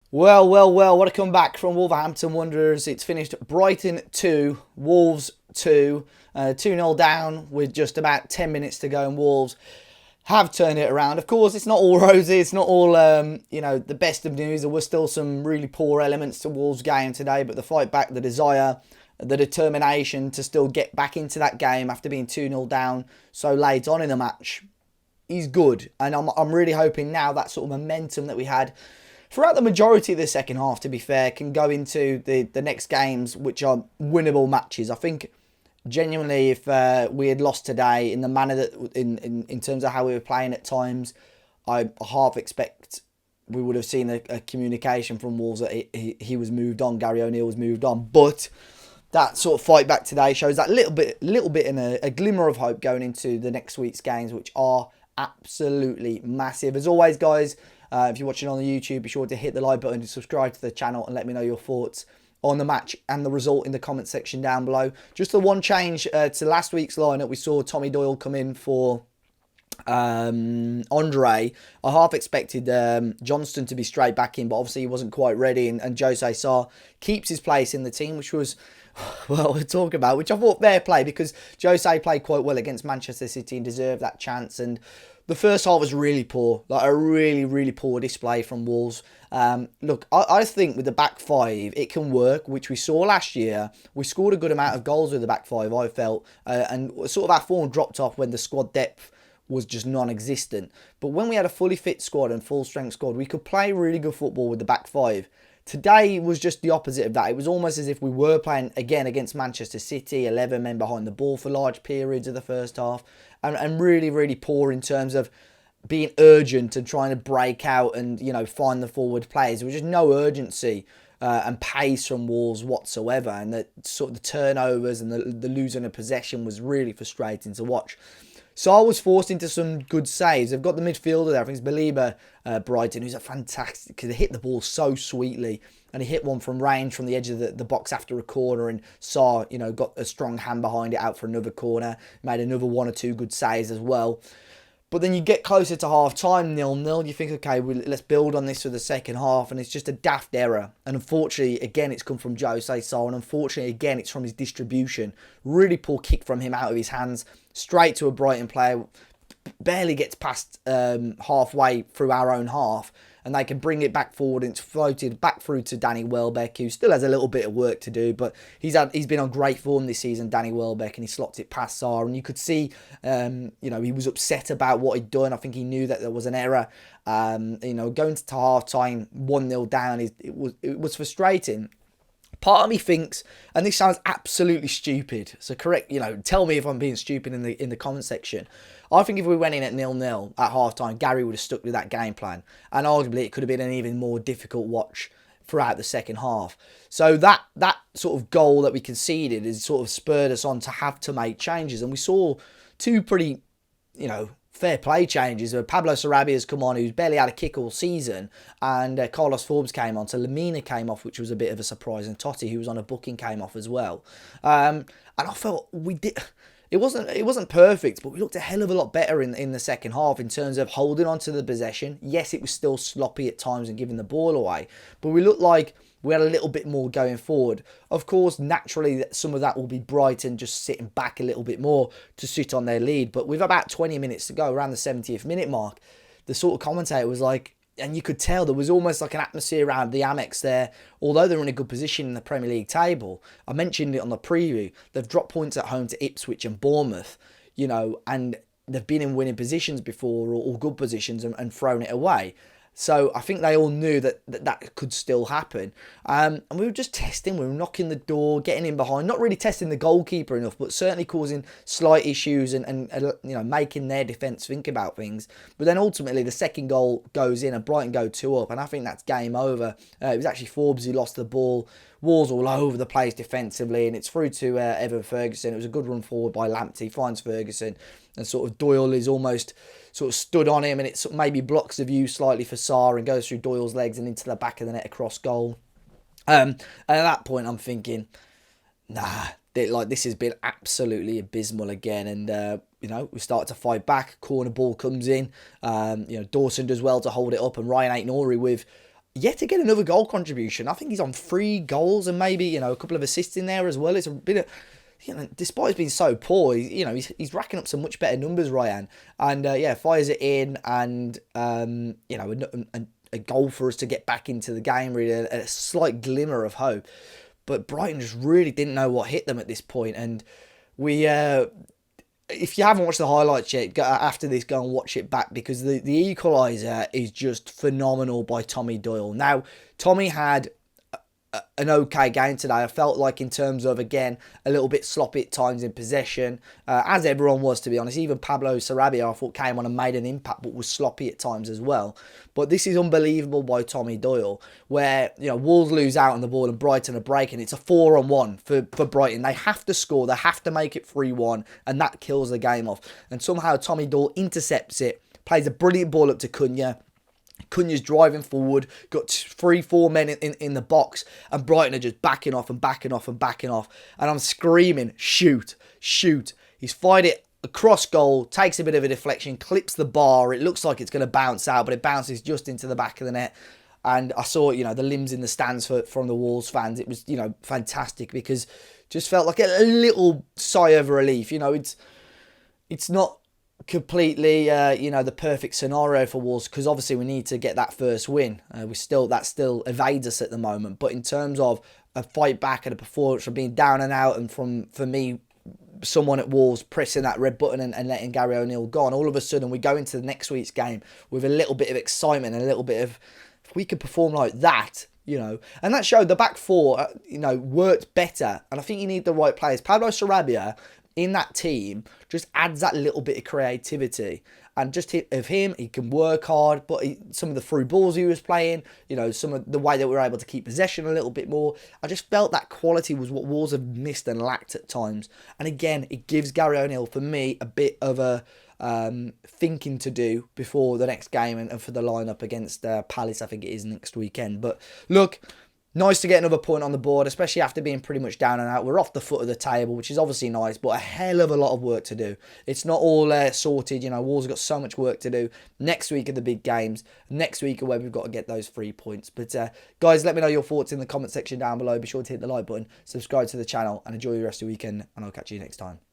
Well, what a comeback from Wolverhampton Wanderers. It's finished Brighton 2, Wolves 2, 2-0 down with just about 10 minutes to go, and Wolves have turned it around. Of course, it's not all rosy, it's not all, the best of news. There were still some really poor elements to Wolves' game today, but the fight back, the desire, the determination to still get back into that game after being 2-0 down so late on in the match is good. And I'm really hoping now that sort of momentum that we had throughout the majority of the second half, to be fair, can go into the next games, which are winnable matches. I think genuinely, if we had lost today in the manner that in terms of how we were playing at times, I half expect we would have seen a communication from Wolves that he was moved on, Gary O'Neill was moved on. But that sort of fight back today shows that little bit and a glimmer of hope going into the next week's games, which are absolutely massive. As always, guys, if you're watching on the YouTube, be sure to hit the like button to subscribe to the channel and let me know your thoughts on the match and the result in the comment section down below. Just the one change to last week's lineup, we saw Tommy Doyle come in for Andre. I half expected Johnston to be straight back in, but obviously he wasn't quite ready, and Jose Sarr keeps his place in the team, which was, well, we'll talk about, which I thought fair play, because Jose played quite well against Manchester City and deserved that chance. And the first half was really poor, like a really poor display from Wolves. Look, I think with the back five, it can work, which we saw last year. We scored a good amount of goals with the back five, I felt, and sort of our form dropped off when the squad depth was just non-existent. But when we had a fully fit squad and full strength squad, we could play really good football with the back five. Today was just the opposite of that. It was almost as if we were playing again against Manchester City, 11 men behind the ball for large periods of the first half, and really poor in terms of being urgent and trying to break out and, find the forward players. There was just no urgency and pace from Wolves whatsoever, and the sort of the turnovers and the losing of possession was really frustrating to watch. Saar was forced into some good saves. They've got the midfielder there. I think it's Belieber, Brighton, who's a fantastic, because he hit the ball so sweetly. And he hit one from range from the edge of the box after a corner. And Saar, got a strong hand behind it out for another corner. Made another one or two good saves as well. But then you get closer to half-time, 0-0. You think, okay, let's build on this for the second half. And it's just a daft error. And unfortunately, again, it's come from Jose Sarr. And unfortunately, again, it's from his distribution. Really poor kick from him out of his hands. Straight to a Brighton player. Barely gets past halfway through our own half. And they can bring it back forward, and it's floated back through to Danny Welbeck, who still has a little bit of work to do, but he's been on great form this season, Danny Welbeck, and he slots it past Sarr. And you could see, he was upset about what he'd done. I think he knew that there was an error. Going to half time 1-0 down, it was frustrating. Part of me thinks, and this sounds absolutely stupid, so correct, tell me if I'm being stupid in the comment section. I think if we went in at 0-0 at half-time, Gary would have stuck with that game plan, and arguably it could have been an even more difficult watch throughout the second half. So that sort of goal that we conceded has sort of spurred us on to have to make changes, and we saw two pretty, fair play changes. Pablo Sarabia has come on, who's barely had a kick all season, and Carlos Forbes came on. So Lamina came off, which was a bit of a surprise, and Totti, who was on a booking, came off as well. And I felt we did. It wasn't perfect, but we looked a hell of a lot better in the second half in terms of holding on to the possession. Yes, it was still sloppy at times and giving the ball away, but we looked like we had a little bit more going forward. Of course, naturally, some of that will be Brighton just sitting back a little bit more to sit on their lead. But with about 20 minutes to go, around the 70th minute mark, the sort of commentator was like, and you could tell there was almost like an atmosphere around the Amex there, although they're in a good position in the Premier League table. I mentioned it on the preview. They've dropped points at home to Ipswich and Bournemouth, and they've been in winning positions before, or good positions, and thrown it away. So I think they all knew that could still happen. And we were just testing. We were knocking the door, getting in behind. Not really testing the goalkeeper enough, but certainly causing slight issues and making their defence think about things. But then ultimately the second goal goes in and Brighton go 2 up. And I think that's game over. It was actually Forbes who lost the ball. Walls all over the place defensively, and it's through to Evan Ferguson. It was a good run forward by Lamptey, finds Ferguson, and sort of Doyle is almost sort of stood on him, and it sort of maybe blocks the view slightly for Sarr and goes through Doyle's legs and into the back of the net across goal. And at that point, I'm thinking, this has been absolutely abysmal again, and we start to fight back. Corner ball comes in, Dawson does well to hold it up, and Ryan Aït-Nouri with yet again, another goal contribution. I think he's on 3 goals and maybe, a couple of assists in there as well. It's a bit of, despite being so poor, he's racking up some much better numbers, Ryan. And fires it in, and a goal for us to get back into the game. Really, a slight glimmer of hope. But Brighton just really didn't know what hit them at this point, and we. If you haven't watched the highlights yet, after this, go and watch it back, because the equaliser is just phenomenal by Tommy Doyle. Now, Tommy had an okay game today. I felt like, in terms of, again, a little bit sloppy at times in possession, as everyone was, to be honest. Even Pablo Sarabia, I thought, came on and made an impact, but was sloppy at times as well. But this is unbelievable by Tommy Doyle, where, Wolves lose out on the ball and Brighton are breaking. It's a 4-on-1 for Brighton. They have to score. They have to make it 3-1, and that kills the game off. And somehow Tommy Doyle intercepts it, plays a brilliant ball up to Cunha. Cunha's driving forward, got 3-4 men in the box, and Brighton are just backing off and backing off and backing off. And I'm screaming, shoot, shoot. He's fired it across goal, takes a bit of a deflection, clips the bar. It looks like it's going to bounce out, but it bounces just into the back of the net. And I saw, the limbs in the stands from the Wolves fans. It was, fantastic, because just felt like a little sigh of relief. It's not completely, the perfect scenario for Wolves, because obviously we need to get that first win. That still evades us at the moment. But in terms of a fight back and a performance from being down and out, and for me, someone at Wolves pressing that red button and letting Gary O'Neill go on, all of a sudden we go into the next week's game with a little bit of excitement and a little bit of, if we could perform like that, and that showed the back four, worked better. And I think you need the right players. Pablo Sarabia in that team just adds that little bit of creativity, and just of him, he can work hard, but some of the through balls he was playing, some of the way that we were able to keep possession a little bit more, I just felt that quality was what Wolves have missed and lacked at times. And again, it gives Gary O'Neill, for me, a bit of a thinking to do before the next game, and for the lineup against Palace, I think it is next weekend. But look, nice to get another point on the board, especially after being pretty much down and out. We're off the foot of the table, which is obviously nice, but a hell of a lot of work to do. It's not all sorted. Wolves have got so much work to do. Next week are the big games. Next week are where we've got to get those 3 points. But guys, let me know your thoughts in the comment section down below. Be sure to hit the like button, subscribe to the channel, and enjoy the rest of the weekend, and I'll catch you next time.